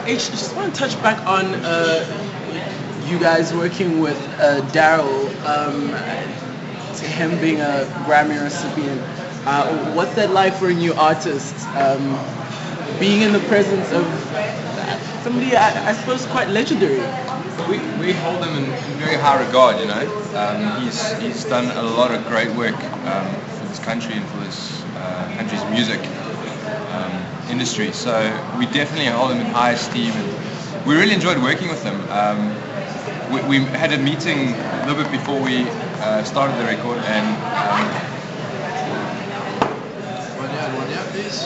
H, just want to touch back on you guys working with Daryl, him being a Grammy recipient. What's that like for a new artist? Being in the presence of somebody, I suppose, quite legendary. We hold him in very high regard, you know. He's done a lot of great work for this country and for this country's music industry. So we definitely hold him in high esteem, and we really enjoyed working with him. We had a meeting a little bit before we started the record, and please.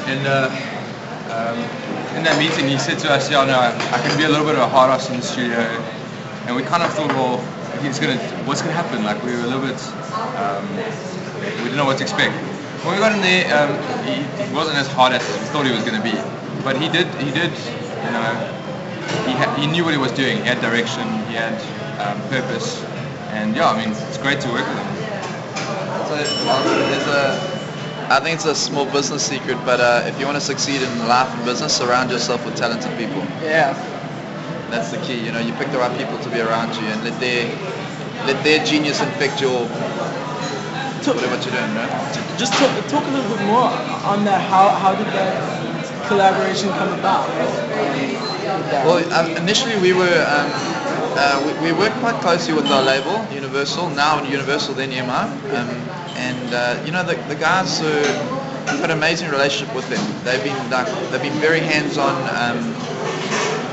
In that meeting, he said to us, "Yeah, no, I can be a little bit of a hard ass in the studio," and we kind of thought, well, what's gonna happen? Like we were a little bit, we didn't know what to expect. When we got in there, he wasn't as hard as we thought he was gonna be, but he did, you know, he knew what he was doing. He had direction, he had purpose, and yeah, I mean, it's great to work with him. So I think it's a small business secret, but if you want to succeed in life and business, surround yourself with talented people. Yeah. That's the key. You know, you pick the right people to be around you, and let their genius infect your whatever you're doing. Right? Just talk a little bit more on that. How did that collaboration come about? Well, initially we were we worked quite closely with our label, Universal. Now Universal, then EMI. And you know, the guys, we've had an amazing relationship with them. They've been very hands-on,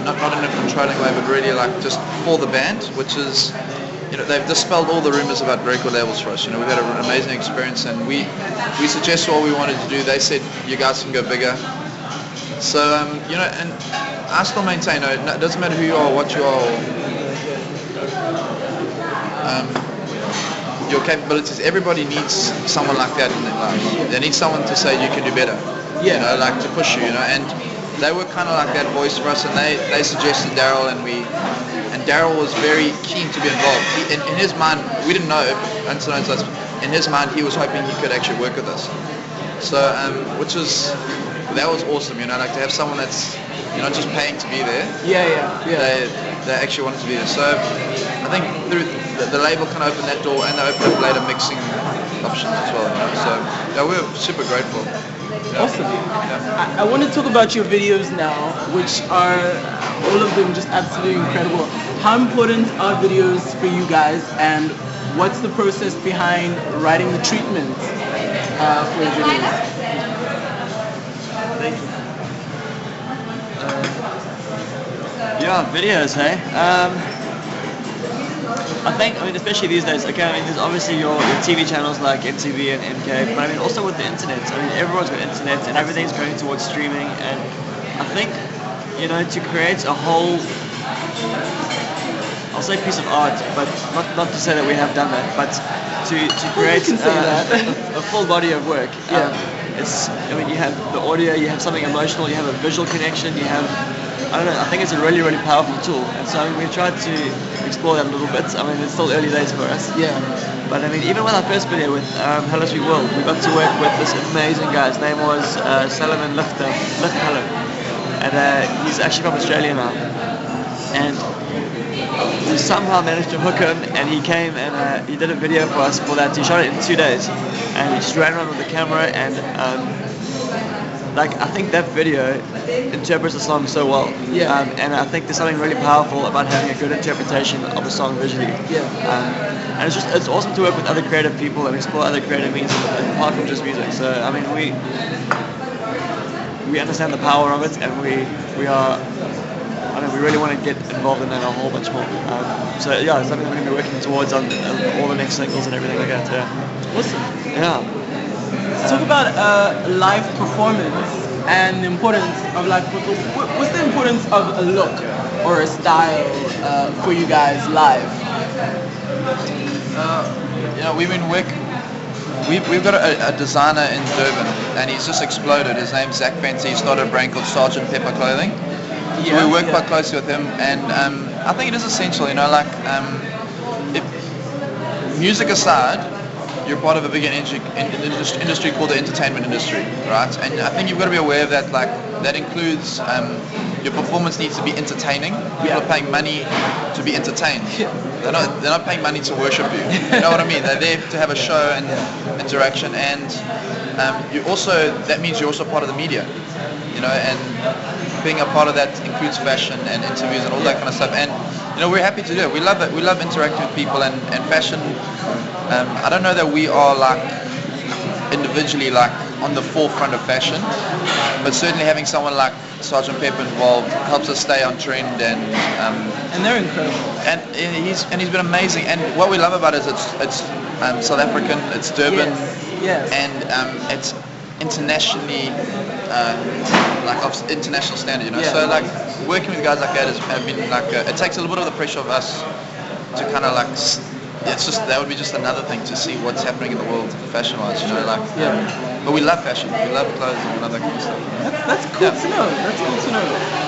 not in a controlling way, but really like just for the band, which is, you know, they've dispelled all the rumors about record labels for us. You know, we've had an amazing experience, and we suggested what we wanted to do. They said, you guys can go bigger. So you know, and I still maintain, no, it doesn't matter who you are, what you are, your capabilities. Everybody needs someone like that in their life. They need someone to say you can do better. Yeah. You know, like to push you. You know, and they were kind of like that voice for us. And they suggested Daryl, and Daryl was very keen to be involved. In his mind, we didn't know, until in his mind, he was hoping he could actually work with us. So, that was awesome. You know, like to have someone that's, you're not just paying to be there. Yeah. They actually wanted to be there. So I think through the label kind of opened that door, and they opened up later mixing options as well. You know? So yeah, we're super grateful. Yeah. Awesome. Yeah. I want to talk about your videos now, which are all of them just absolutely incredible. How important are videos for you guys, and what's the process behind writing the treatment for your videos? Thank you. Yeah, videos, hey? I think, especially these days, okay, there's obviously your TV channels like MTV and MK, but also with the internet. Everyone's got internet and everything's going towards streaming, and I think, you know, to create a whole, I'll say piece of art, but not to say that we have done that, but to create a full body of work. You have the audio, you have something emotional, you have a visual connection, you have, I don't know, I think it's a really, really powerful tool. And so we've tried to explore that a little bit. It's still early days for us. Yeah. But even with our first video with Hello Sweet World, we got to work with this amazing guy. His name was Sullivan Lifthello. And he's actually from Australia now. And we somehow managed to hook him, and he came and he did a video for us for that. He shot it in 2 days. And he just ran around with the camera, and I think that video interprets the song so well. Yeah. And I think there's something really powerful about having a good interpretation of a song visually. Yeah. And it's awesome to work with other creative people and explore other creative means apart from just music. So we understand the power of it, and we really want to get involved in that a whole bunch more. So yeah, it's something we're going to be working towards on all the next singles and everything like that. Yeah. Awesome. Yeah. Let's talk about live performance and the importance of live performance. What's the importance of a look or a style for you guys live? You know, we've got a designer in Durban, and he's just exploded. His name's Zach Fenty. He started a brand called Sgt. Pepper Clothing. So we work quite closely with him, and I think it is essential, you know, like if music aside, you're part of a bigger industry called the entertainment industry, right? And I think you've got to be aware of that. Like that includes your performance needs to be entertaining. People are paying money to be entertained. They're not paying money to worship you. You know what I mean? They're there to have a show and interaction, and that means you're also part of the media. You know, and being a part of that includes fashion and interviews and all that kind of stuff. And you know, we're happy to do it. We love it. We love interacting with people and fashion. I don't know that we are like individually like on the forefront of fashion, but certainly having someone like Sergeant Pepper involved helps us stay on trend. And they're incredible. And he's been amazing. And what we love about it is it's South African. It's Durban. Yes. And it's internationally like of international standard, you know. Yeah. So like working with guys like that have been like it takes a little bit of the pressure of us to kind of like it's just that would be just another thing to see what's happening in the world fashion wise, you know, like but we love fashion, we love clothes and we love that kind of stuff. That's cool to know. That's cool to know.